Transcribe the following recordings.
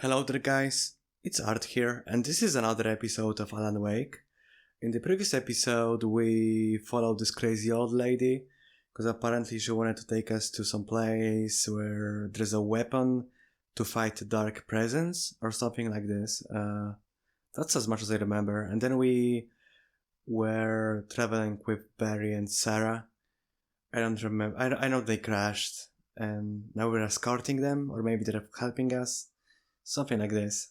Hello there guys, it's Art here, and this is another episode of Alan Wake. In the previous episode we followed this crazy old lady, because apparently she wanted to take us to some place where there's a weapon to fight dark presence, or something like this. That's as much as I remember. And then we were traveling with Barry and Sarah. I don't remember, I know they crashed, and now we're escorting them, or maybe they're helping us. Something like this.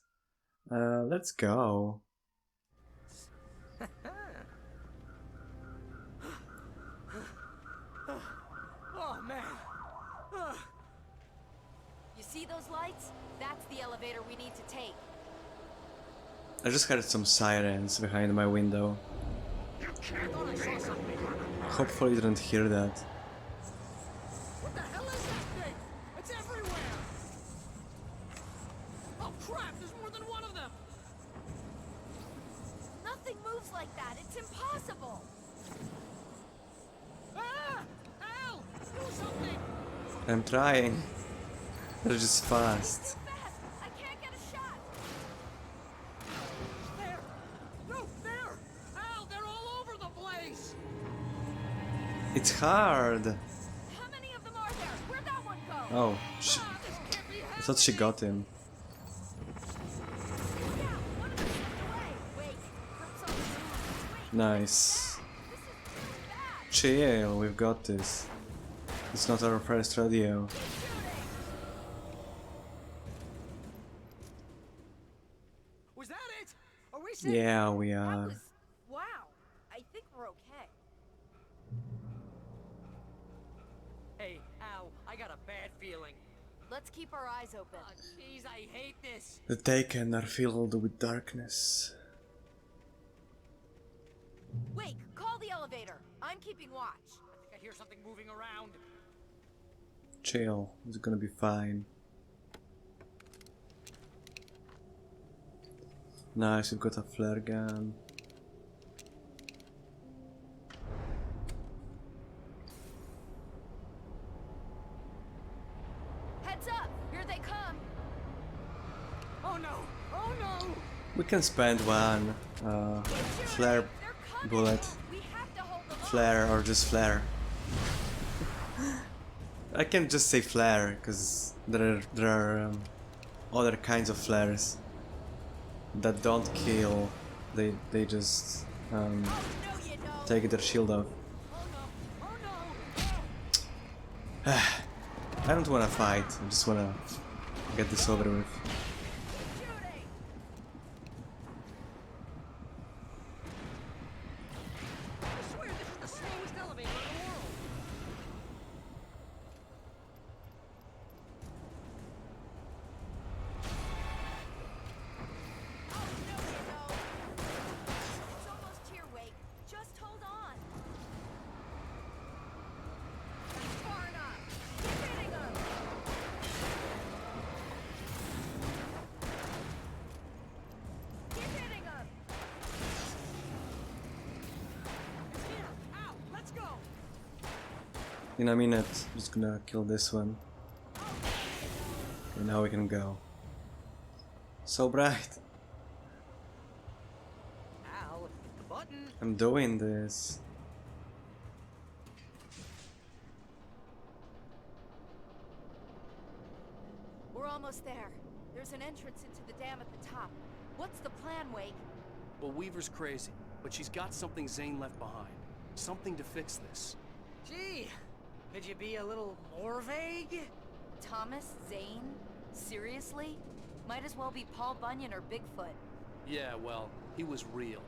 Let's go. Oh man! You see those lights? That's the elevator we need to take. I just heard some sirens behind my window. I thought I saw something. Hopefully you didn't hear that. What the hell is that thing? It's everywhere! Oh crap, there's more than one of them! Nothing moves like that, it's impossible! Ah! Al! Do something! I'm trying. They're just fast. Too fast! I can't get a shot! There! No, there! Al, they're all over the place! It's hard. How many of them are there? Where'd that one go? Oh, This can't be I thought she got him. Yeah, one of them slipped away. Wait, Kurt's on the move. Wait, Nice. this is really bad. Chill, we've got this. It's not our first rodeo. Keep shooting. Was that it? Are we safe? Yeah, we That are. was... Wow. I think we're okay. Hey, Al, I got a bad feeling. Let's keep our eyes open. Oh, jeez, I hate this. The Taken are filled with darkness. Wait, call the elevator. I'm keeping watch. I think I hear something moving around. Chill, it's gonna be fine. Nice, we've got a flare gun. Heads up! Here they come! Oh no! Oh no! We can spend one Keep shooting. flare They're coming. bullet. We have to hold them off. Flare or just flare. I can just say flare because there are other kinds of flares that don't kill. They just Oh, no, you don't. take their shield off. Oh no! Oh no! I don't wanna fight. I just wanna get this over with. Keep shooting! I swear this is the slowest elevator in the world. Oh, no, you don't. It's almost here, Wake. Just hold on. That's far enough. Keep hitting them. Keep hitting them. It's here! Al, let's go! In a minute, just gonna kill this one. Okay, now we can go. So bright. Al, the button! I'm doing this. We're almost there. There's an entrance into the dam at the top. What's the plan, Wake? Well, Weaver's crazy, but she's got something Zane left behind. Something to fix this. Gee, could you be a little more vague? Thomas Zane? Seriously? Might as well be Paul Bunyan or Bigfoot. Yeah, well, he was real.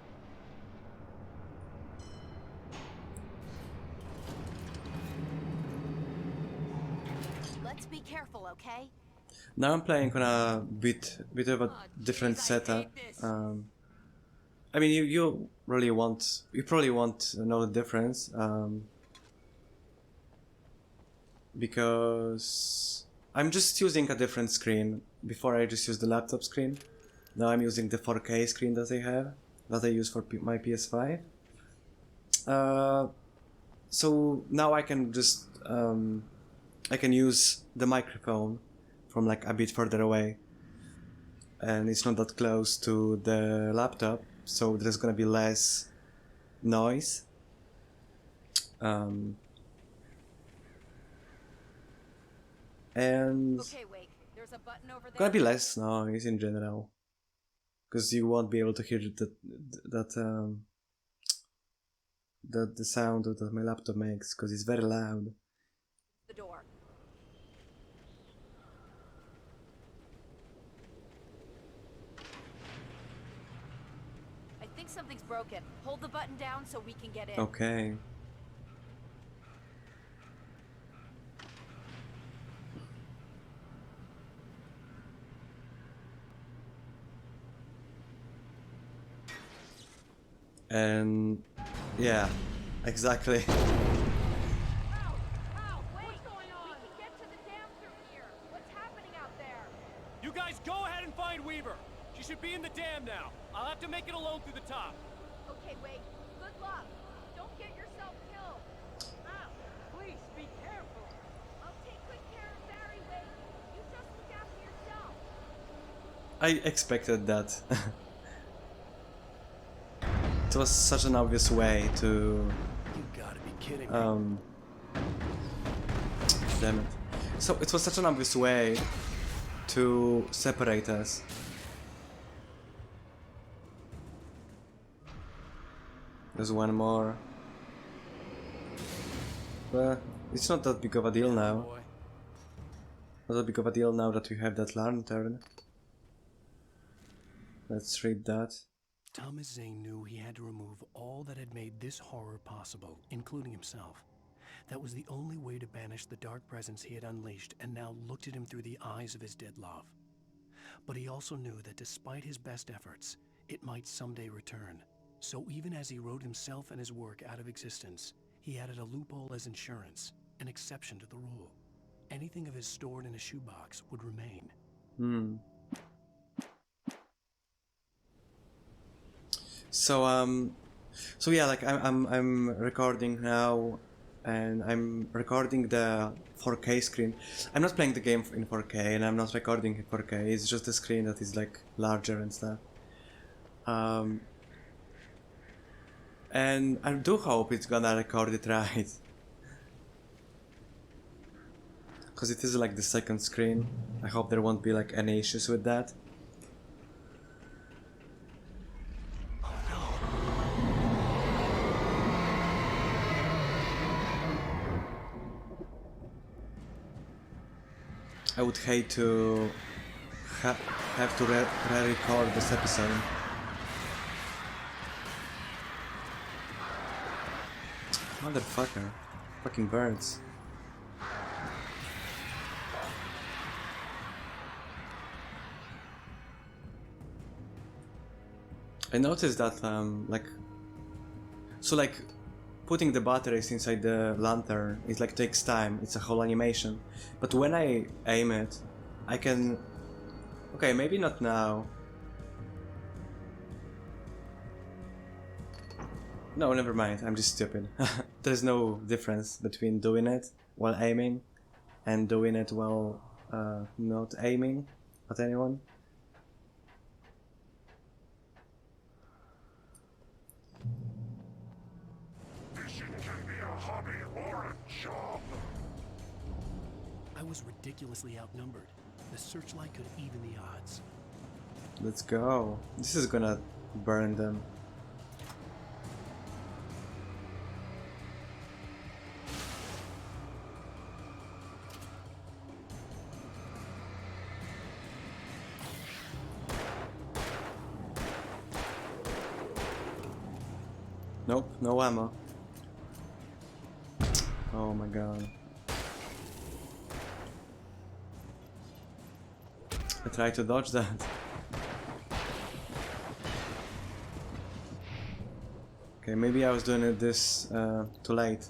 Let's be careful, okay? Now I'm playing on a bit of a different jeez, I setup. hate this. I mean, you probably won't know the difference, because I'm just using a different screen. Before I just used the laptop screen. Now I'm using the 4K screen that I have, that I use for my PS5. So now I can just I can use the microphone from like a bit further away. and it's not that close to the laptop, so there's gonna be less noise. And Okay, Wake. There's a button over there. gonna be less noise in general, because you won't be able to hear the sound that my laptop makes, because it's very loud. The door. I think something's broken. Hold the button down so we can get in. Okay. And yeah, exactly. Ow! Wait! What's going on? We can get to the dam through here. What's happening out there? You guys go ahead and find Weaver. She should be in the dam now. I'll have to make it alone through the top. Okay, Wake. Good luck. Don't get yourself killed. Ow! Please be careful. I'll take good care of Barry, Wake. You just look after yourself. I expected that. It was such an obvious way to You gotta be kidding me. damn it. So it was such an obvious way to separate us. There's one more. But it's not that big of a deal now. Boy. Not that big of a deal now that we have that lantern. Let's read that. Thomas Zane knew he had to remove all that had made this horror possible, including himself. That was the only way to banish the dark presence he had unleashed and now looked at him through the eyes of his dead love. But he also knew that despite his best efforts, it might someday return. So even as he wrote himself and his work out of existence, he added a loophole as insurance, an exception to the rule. Anything of his stored in a shoebox would remain. So yeah, like I'm recording now, and I'm recording the 4K screen. I'm not playing the game in 4K, and I'm not recording in 4K. It's just the screen that is like larger and stuff. And I do hope it's gonna record it right, because it is like the second screen. I hope there won't be like any issues with that. I would hate to have to re-record this episode. Motherfucker. Fucking birds. I noticed that putting the batteries inside the lantern, it like takes time. It's a whole animation. But when I aim it, I can... Okay, maybe not now. No, never mind. I'm just stupid. There's no difference between doing it while aiming and doing it while not aiming at anyone. I was ridiculously outnumbered. The searchlight could even the odds. Let's go. This is gonna burn them. Nope, no ammo. Oh my god. I tried to dodge that. Okay, maybe I was doing it this too late.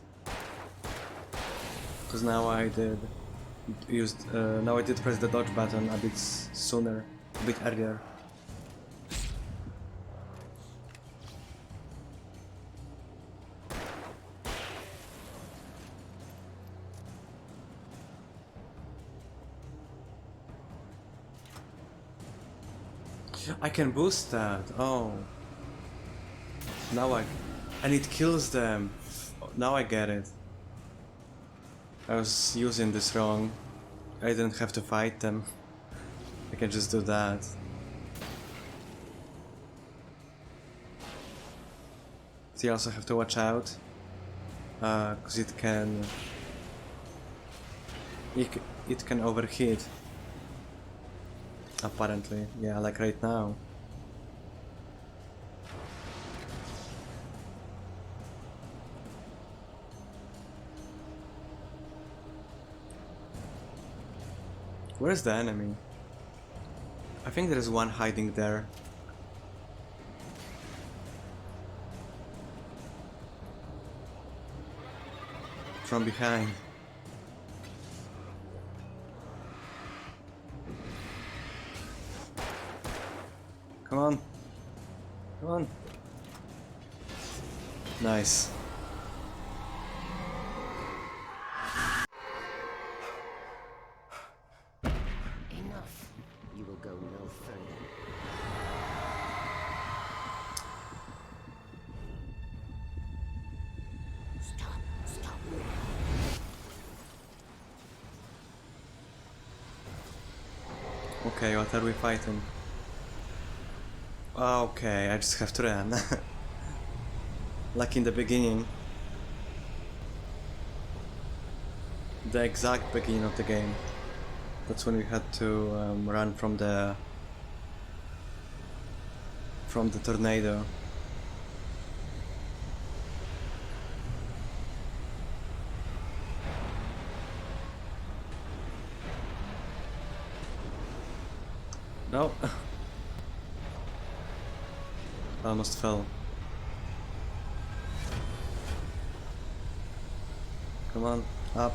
Because now I did now I did press the dodge button a bit sooner, a bit earlier. I can boost that. Oh. Now I... And it kills them. Now I get it. I was using this wrong. I didn't have to fight them. I can just do that. So you also have to watch out. Because it can... It can overheat. Apparently. Yeah, like right now. Where's the enemy? I think there is one hiding there. From behind. Come on. Come on. Nice. Enough. You will go no further. Stop. Stop. Okay, what are we fighting? Okay, I just have to run. Like in the beginning. The exact beginning of the game. That's when we had to run from the tornado. No. I almost fell. Come on, up.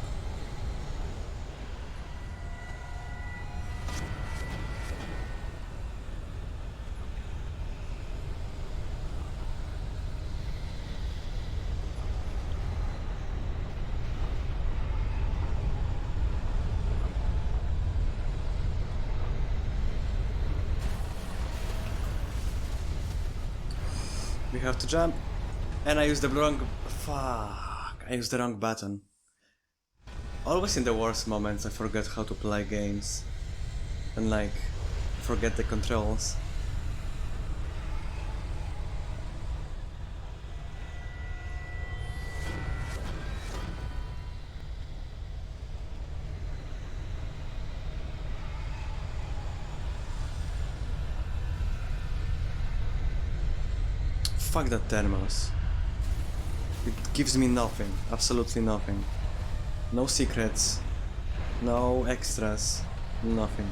We have to jump. And I used the wrong... Fuck. I used the wrong button. Always in the worst moments I forget how to play games. And like, forget the controls. Fuck that thermos. It gives me nothing, absolutely nothing. No secrets, no extras, nothing.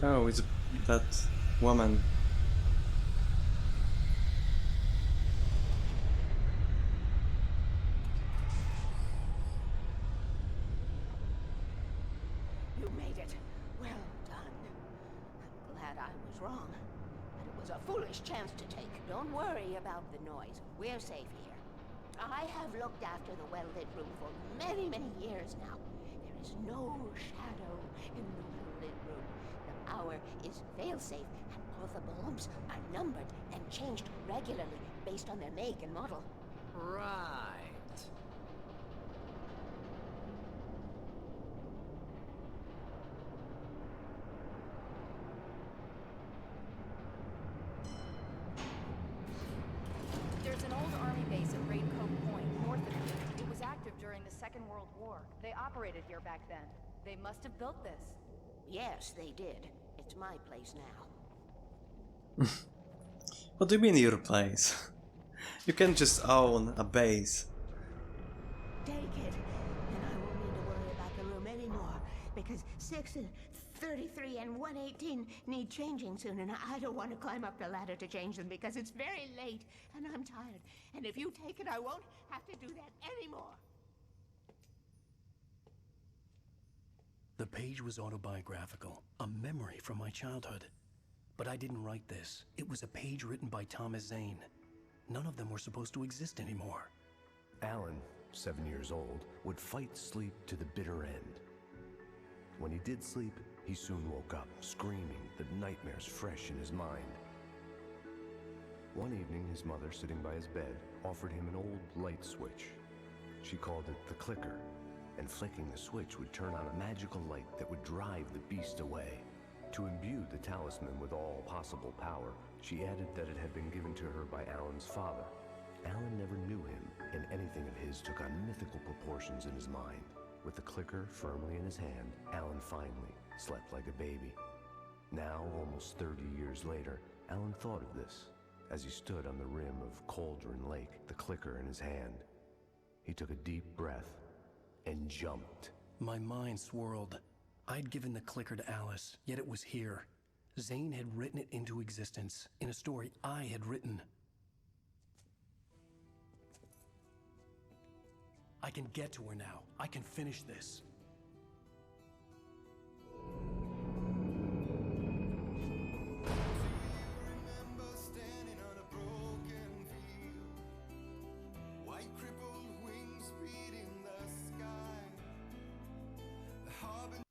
Oh, it's that woman. You made it. Well done. I'm glad I was wrong. But it was a foolish chance to take. Don't worry about the noise. We're safe here. I have looked after the well-lit room for many, many years now. There is no shadow in the well-lit room. The power is fail-safe, and all the bulbs are numbered and changed regularly based on their make and model. Right. There's an old army base at Raincoat Point, north of here. It was active during the Second World War. They operated here back then. They must have built this. Yes, they did. It's my place now. What do you mean your place? You can't just own a base. Take it, and I won't need to worry about the room anymore, because 6 and 33 and 118 need changing soon, and I don't want to climb up the ladder to change them because it's very late, and I'm tired. And if you take it, I won't have to do that anymore. The page was autobiographical, a memory from my childhood. But I didn't write this. It was a page written by Thomas Zane. None of them were supposed to exist anymore. Alan, 7 years old, would fight sleep to the bitter end. When he did sleep, he soon woke up, screaming, the nightmares fresh in his mind. One evening, his mother, sitting by his bed, offered him an old light switch. She called it the clicker, and flicking the switch would turn on a magical light that would drive the beast away. To imbue the talisman with all possible power, she added that it had been given to her by Alan's father. Alan never knew him, and anything of his took on mythical proportions in his mind. With the clicker firmly in his hand, Alan finally slept like a baby. Now, almost 30 years later, Alan thought of this as he stood on the rim of Cauldron Lake, the clicker in his hand. He took a deep breath and jumped. My mind swirled. I'd given the clicker to Alice, yet it was here. Zane had written it into existence, in a story I had written. I can get to her now. I can finish this.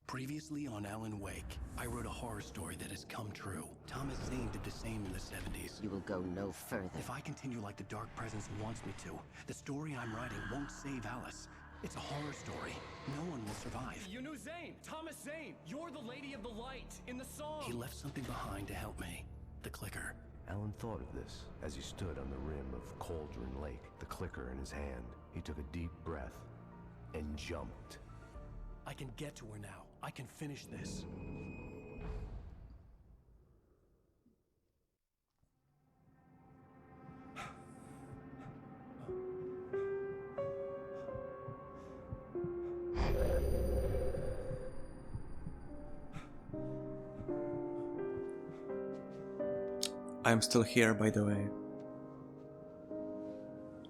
Previously on Alan Wake, I wrote a horror story that has come true. Thomas Zane did the same in the 70s. You will go no further. If I continue like the Dark Presence wants me to, the story I'm writing won't save Alice. It's a horror story. No one will survive. You knew Zane! Thomas Zane! You're the Lady of the Light in the song! He left something behind to help me. The clicker. Alan thought of this as he stood on the rim of Cauldron Lake, the clicker in his hand. He took a deep breath and jumped. I can get to her now. I can finish this. I'm still here, by the way.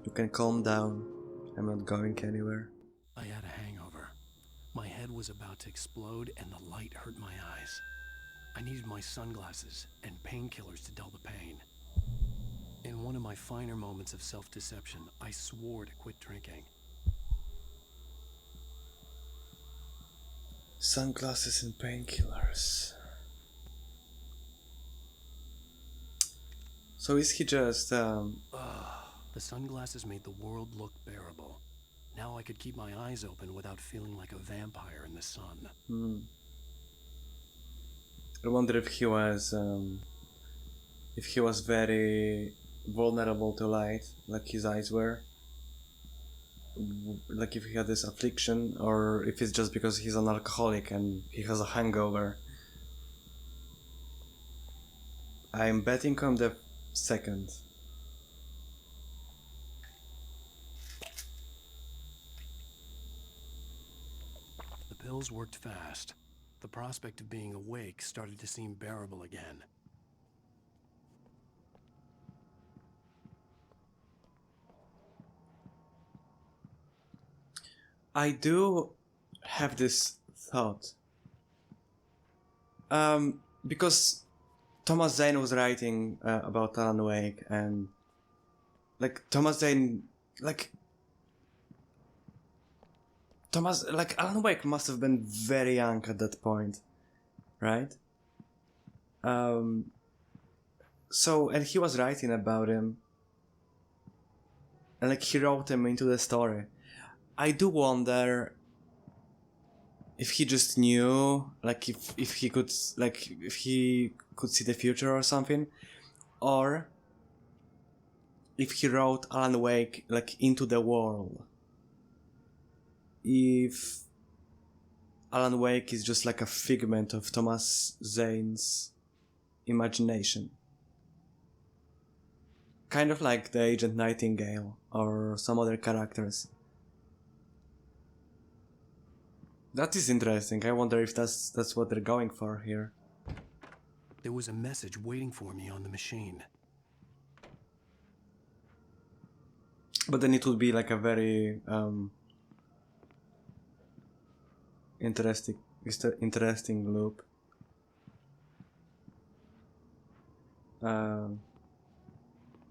You can calm down. I'm not going anywhere. I had a hangover. My head was about to explode and the light hurt my eyes. I needed my sunglasses and painkillers to dull the pain. In one of my finer moments of self-deception, I swore to quit drinking. Sunglasses and painkillers. So is he just, The sunglasses made the world look bearable. Now I could keep my eyes open without feeling like a vampire in the sun. I wonder if he was very vulnerable to light, like his eyes were. Like if he had this affliction, or if it's just because he's an alcoholic and he has a hangover. I'm betting on the second. The pills worked fast. The prospect of being awake started to seem bearable again. I do have this thought. Because Thomas Zane was writing about Alan Wake, and like Thomas Zane, Alan Wake must have been very young at that point, right? So, and he was writing about him, and like he wrote him into the story. I do wonder if he just knew, like if he could see the future or something, or if he wrote Alan Wake like into the world. If Alan Wake is just like a figment of Thomas Zane's imagination. Kind of like the Agent Nightingale or some other characters. That is interesting. I wonder if that's what they're going for here. There was a message waiting for me on the machine. But then it would be like a very interesting loop.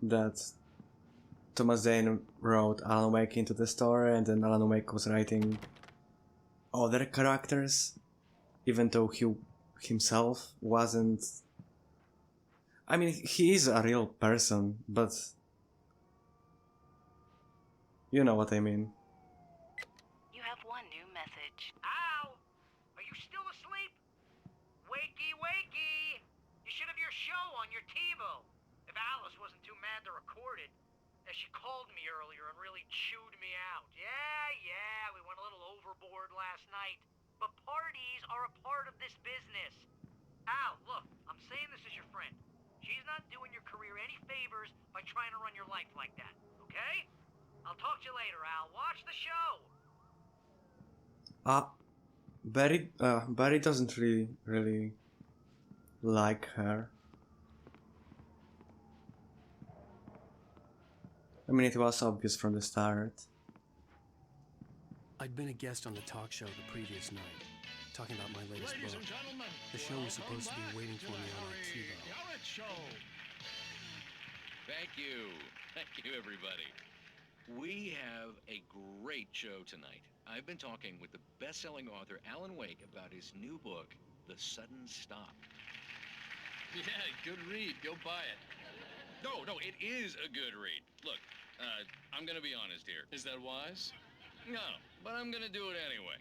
that Thomas Zane wrote Alan Wake into the story, and then Alan Wake was writing other characters, even though he himself wasn't. I mean, he is a real person, but you know what I mean. You have one new message. Ow! Are you still asleep? Wakey, wakey! You should have your show on your TiVo. If Alice wasn't too mad to record it. She called me earlier and really chewed me out. Yeah, we went a little overboard last night. But parties are a part of this business. Al, look, I'm saying this as your friend. She's not doing your career any favors by trying to run your life like that, okay? I'll talk to you later, Al. Watch the show. Barry doesn't really like her. I mean, it was obvious from the start. I'd been a guest on the talk show the previous night, talking about my latest book. The show was supposed to be waiting for me on our TiVo. Thank you, everybody. We have a great show tonight. I've been talking with the best-selling author Alan Wake about his new book, The Sudden Stop. Yeah, good read. Go buy it. No, it is a good read. Look, I'm gonna be honest here. Is that wise? No, but I'm gonna do it anyway.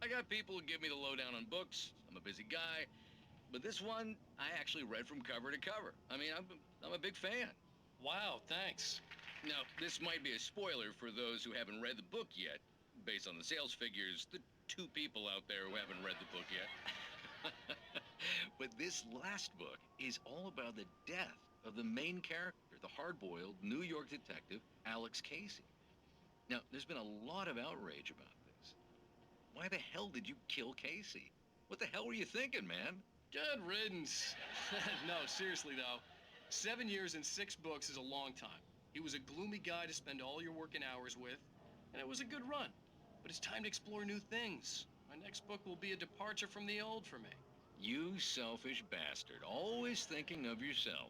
I got people who give me the lowdown on books. I'm a busy guy. But this one, I actually read from cover to cover. I mean, I'm a big fan. Wow, thanks. Now, this might be a spoiler for those who haven't read the book yet. Based on the sales figures, the 2 people out there who haven't read the book yet. But this last book is all about the death of the main character, the hard-boiled New York detective, Alex Casey. Now, there's been a lot of outrage about this. Why the hell did you kill Casey? What the hell were you thinking, man? Good riddance. No, seriously, though. 7 years and 6 books is a long time. He was a gloomy guy to spend all your working hours with, and it was a good run. But it's time to explore new things. My next book will be a departure from the old for me. You selfish bastard, always thinking of yourself.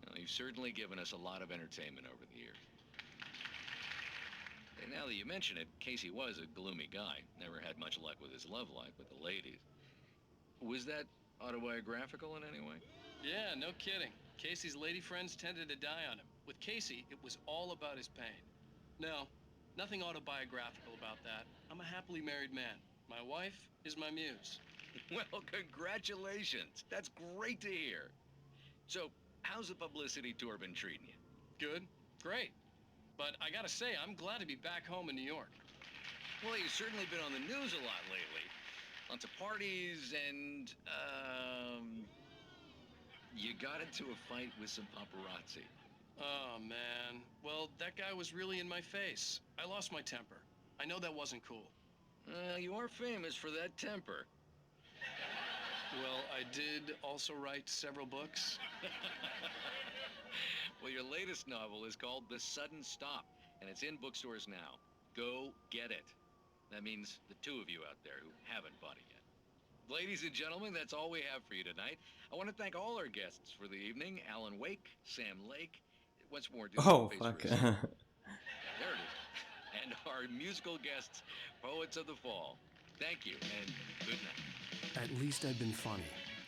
Well, you've certainly given us a lot of entertainment over the years. And now that you mention it, Casey was a gloomy guy. Never had much luck with his love life with the ladies. Was that autobiographical in any way? Yeah, no kidding. Casey's lady friends tended to die on him. With Casey, it was all about his pain. No, nothing autobiographical about that. I'm a happily married man. My wife is my muse. Well, congratulations. That's great to hear. So, how's the publicity tour been treating you? Good, great. But I gotta say, I'm glad to be back home in New York. Well, you've certainly been on the news a lot lately. Lots of parties and, you got into a fight with some paparazzi. Oh, man. Well, that guy was really in my face. I lost my temper. I know that wasn't cool. You are famous for that temper. Well, I did also write several books. Well, your latest novel is called The Sudden Stop, and it's in bookstores now. Go get it. That means the 2 of you out there who haven't bought it yet. Ladies and gentlemen, that's all we have for you tonight. I want to thank all our guests for the evening. Alan Wake, Sam Lake. Once more, do Oh, face fuck. for a second. There it is. And our musical guests, Poets of the Fall. Thank you, and good night. At least I'd been funny.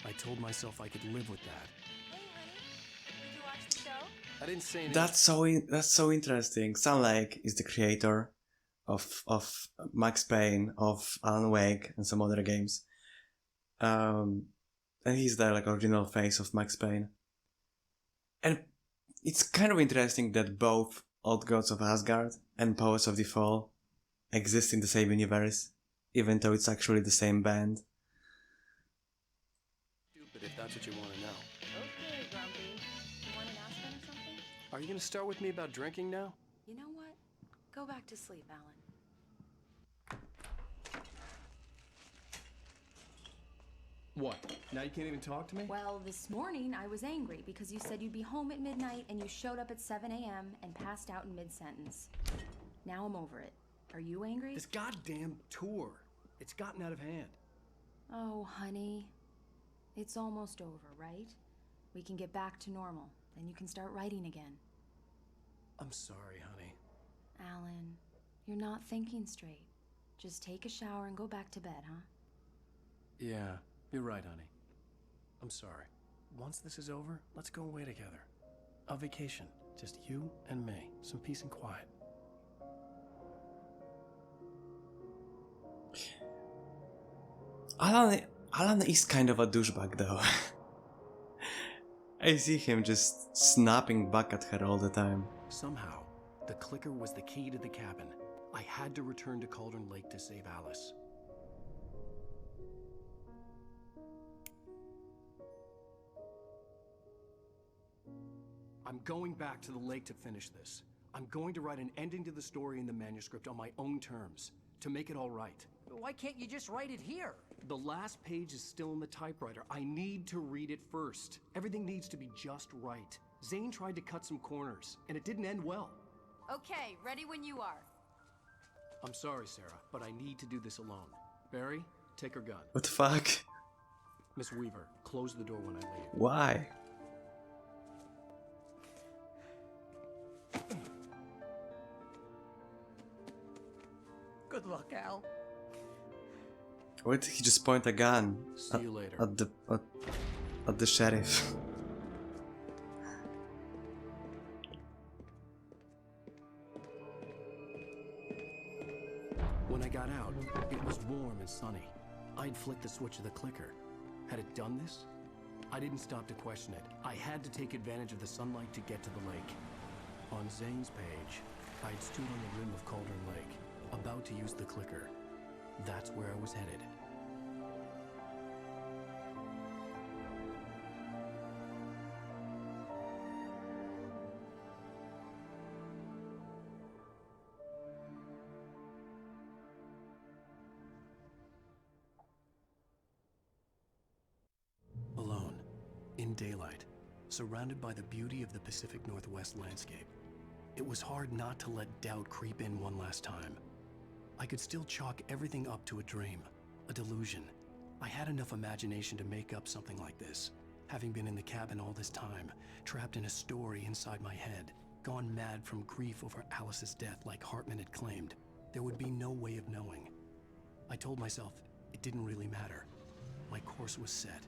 I told myself I could live with that. Hey, honey. Did you watch the show? I didn't say anything. That's so interesting. Sam Lake is the creator of Max Payne, of Alan Wake, and some other games. And he's the original face of Max Payne. And it's kind of interesting that both Old Gods of Asgard and Poets of the Fall exist in the same universe, even though it's actually the same band. Stupid if that's what you want to know. Okay, Grumpy. You want an aspirin or something? Are you going to start with me about drinking now? You know what? Go back to sleep, Alan. What? Now you can't even talk to me? Well, this morning I was angry because you said you'd be home at midnight and you showed up at 7 a.m. and passed out in mid-sentence. Now I'm over it. Are you angry? This goddamn tour. It's gotten out of hand. Oh, honey. It's almost over, right? We can get back to normal. Then you can start writing again. I'm sorry, honey. Alan, you're not thinking straight. Just take a shower and go back to bed, huh? Yeah, you're right, honey. I'm sorry. Once this is over, let's go away together. A vacation. Just you and me. Some peace and quiet. Alan is kind of a douchebag though. I see him just snapping back at her all the time. Somehow, the clicker was the key to the cabin. I had to return to Cauldron Lake to save Alice. I'm going back to the lake to finish this. I'm going to write an ending to the story in the manuscript on my own terms, to make it all right. Why can't you just write it here? The last page is still in the typewriter. I need to read it first. Everything needs to be just right. Zane tried to cut some corners, and it didn't end well. Okay, ready when you are. I'm sorry, Sarah, but I need to do this alone. Barry, take her gun. What the fuck? Miss Weaver, close the door when I leave. Why? Good luck, Al. Why did he just point a gun See you later. at the sheriff? When I got out, it was warm and sunny. I'd flicked the switch of the clicker. Had it done this? I didn't stop to question it. I had to take advantage of the sunlight to get to the lake. On Zane's page, I'd stood on the rim of Cauldron Lake, about to use the clicker. That's where I was headed. Alone, in daylight, surrounded by the beauty of the Pacific Northwest landscape. It was hard not to let doubt creep in one last time. I could still chalk everything up to a dream, a delusion. I had enough imagination to make up something like this. Having been in the cabin all this time, trapped in a story inside my head, gone mad from grief over Alice's death like Hartman had claimed, there would be no way of knowing. I told myself it didn't really matter. My course was set.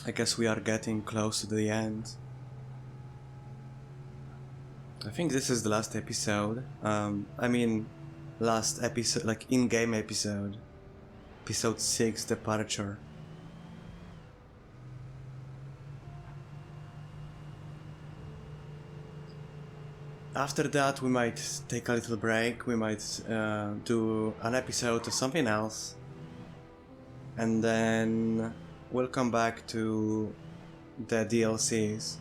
I guess we are getting close to the end. I think this is the last episode. I mean, last episode, like in-game episode. Episode 6, Departure. After that, we might take a little break. We might do an episode of something else. And then we'll come back to the DLCs.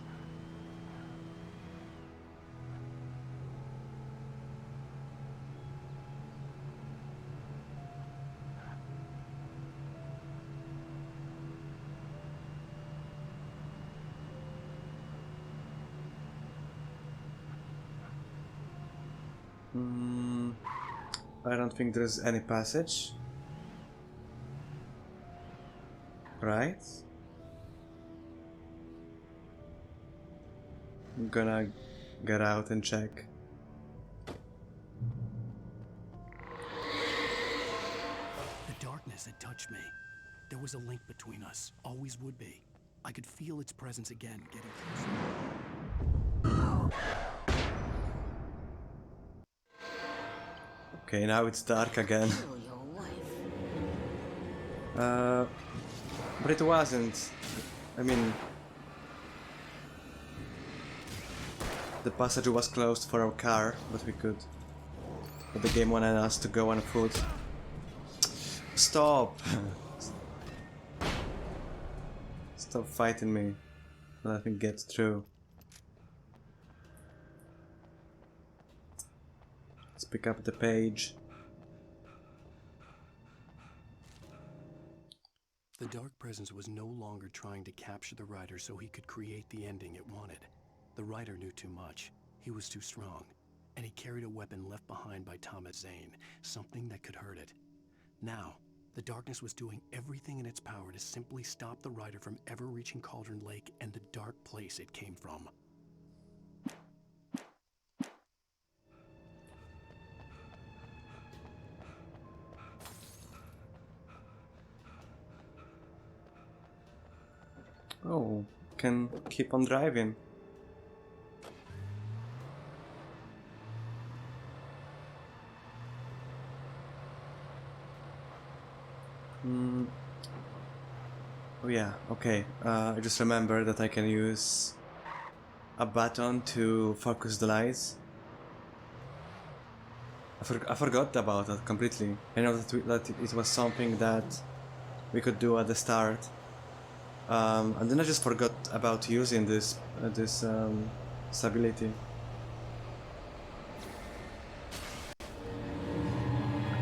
I don't think there's any passage. Right? I'm gonna get out and check. The darkness had touched me. There was a link between us, always would be. I could feel its presence again, getting closer. Okay, now it's dark again. But it wasn't. I mean, the passage was closed for our car, but we could. But the game wanted us to go on foot. Stop! Stop fighting me. Let me get through. Let's pick up the page. The dark presence was no longer trying to capture the writer so he could create the ending it wanted. The writer knew too much. He was too strong. And he carried a weapon left behind by Thomas Zane, something that could hurt it. Now, The darkness was doing everything in its power to simply stop the rider from ever reaching Cauldron Lake and the dark place it came from. Oh, can keep on driving. Oh yeah, okay. I just remember that I can use a button to focus the lights. I forgot about that completely. I know that it was something that we could do at the start. And then I just forgot about using this stability.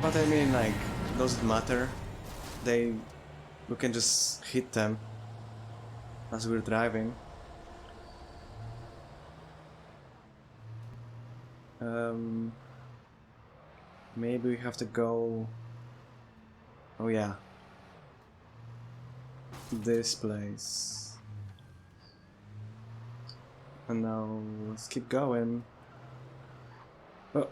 But I mean, like, does it matter? We can just hit them as we're driving. Maybe we have to go. Oh yeah, this place. And now let's keep going. Oh.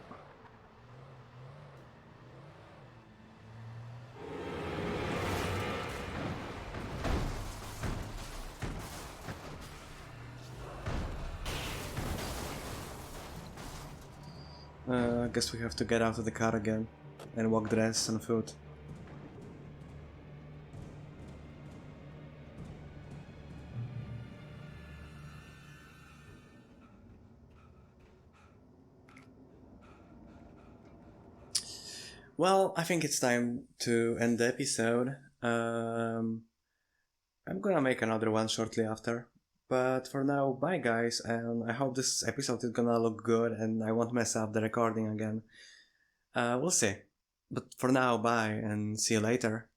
I guess we have to get out of the car again and walk the rest on foot. Well, I think it's time to end the episode. I'm gonna make another one shortly after. But for now, bye guys, and I hope this episode is gonna look good and I won't mess up the recording again. We'll see. But for now, bye and see you later.